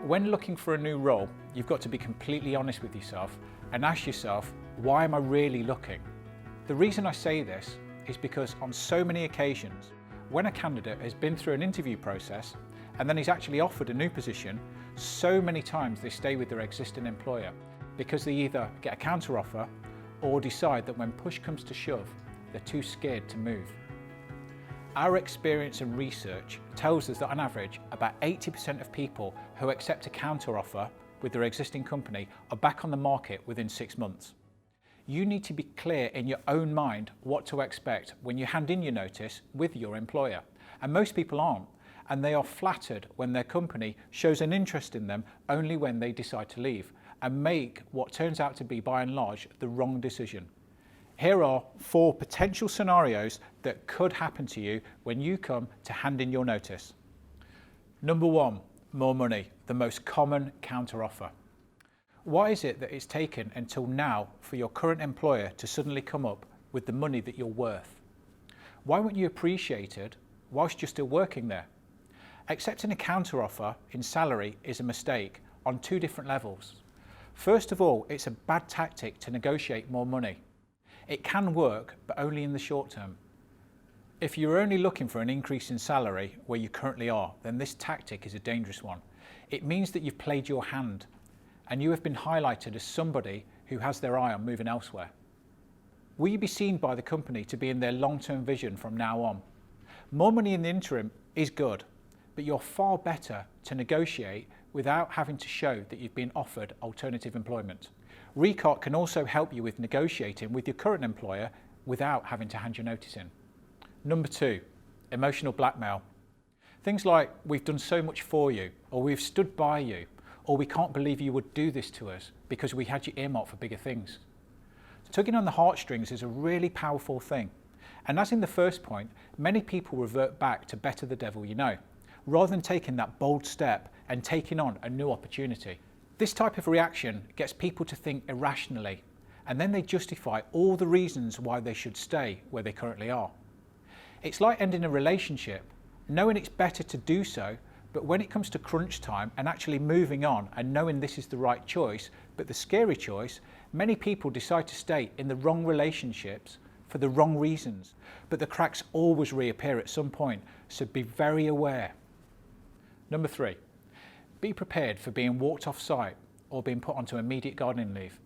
When looking for a new role, you've got to be completely honest with yourself and ask yourself, why am I really looking? The reason I say this is because on so many occasions, when a candidate has been through an interview process and then is actually offered a new position, so many times they stay with their existing employer because they either get a counter offer or decide that when push comes to shove, they're too scared to move. Our experience and research tells us that on average, about 80% of people who accept a counter offer with their existing company are back on the market within 6 months. You need to be clear in your own mind what to expect when you hand in your notice with your employer. And most people aren't, and they are flattered when their company shows an interest in them only when they decide to leave and make what turns out to be, by and large, the wrong decision. Here are 4 potential scenarios that could happen to you when you come to hand in your notice. Number 1, more money, the most common counter-offer. Why is it that it's taken until now for your current employer to suddenly come up with the money that you're worth? Why weren't you appreciated whilst you're still working there? Accepting a counter-offer in salary is a mistake on 2 different levels. First of all, it's a bad tactic to negotiate more money. It can work, but only in the short term. If you're only looking for an increase in salary where you currently are, then this tactic is a dangerous one. It means that you've played your hand and you have been highlighted as somebody who has their eye on moving elsewhere. Will you be seen by the company to be in their long-term vision from now on? More money in the interim is good, but you're far better to negotiate without having to show that you've been offered alternative employment. Recart can also help you with negotiating with your current employer without having to hand your notice in. Number 2, emotional blackmail. Things like, we've done so much for you, or we've stood by you, or we can't believe you would do this to us because we had you earmarked for bigger things. Tugging on the heartstrings is a really powerful thing. And as in the first point, many people revert back to better the devil you know, rather than taking that bold step and taking on a new opportunity. This type of reaction gets people to think irrationally, and then they justify all the reasons why they should stay where they currently are. It's like ending a relationship, knowing it's better to do so, but when it comes to crunch time and actually moving on and knowing this is the right choice, but the scary choice, many people decide to stay in the wrong relationships for the wrong reasons. But the cracks always reappear at some point, so be very aware. Number 3. Be prepared for being walked off site or being put onto immediate gardening leave.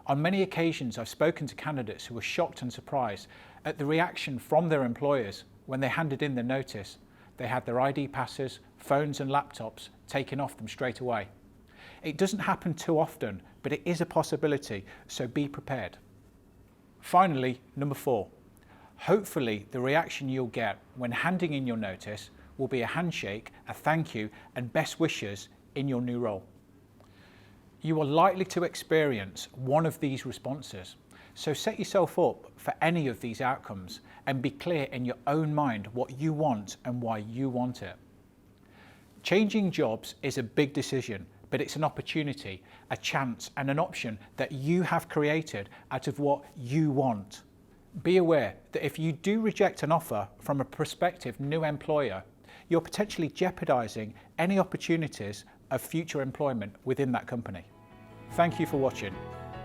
On many occasions, I've spoken to candidates who were shocked and surprised at the reaction from their employers when they handed in their notice. They had their ID passes, phones and laptops taken off them straight away. It doesn't happen too often, but it is a possibility, so be prepared. Finally, number 4. Hopefully, the reaction you'll get when handing in your notice will be a handshake, a thank you, and best wishes in your new role. You are likely to experience one of these responses, so set yourself up for any of these outcomes and be clear in your own mind what you want and why you want it. Changing jobs is a big decision, but it's an opportunity, a chance, and an option that you have created out of what you want. Be aware that if you do reject an offer from a prospective new employer, you're potentially jeopardizing any opportunities of future employment within that company. Thank you for watching.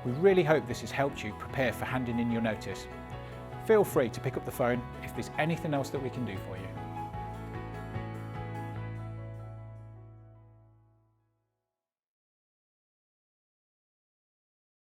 We really hope this has helped you prepare for handing in your notice. Feel free to pick up the phone if there's anything else that we can do for you.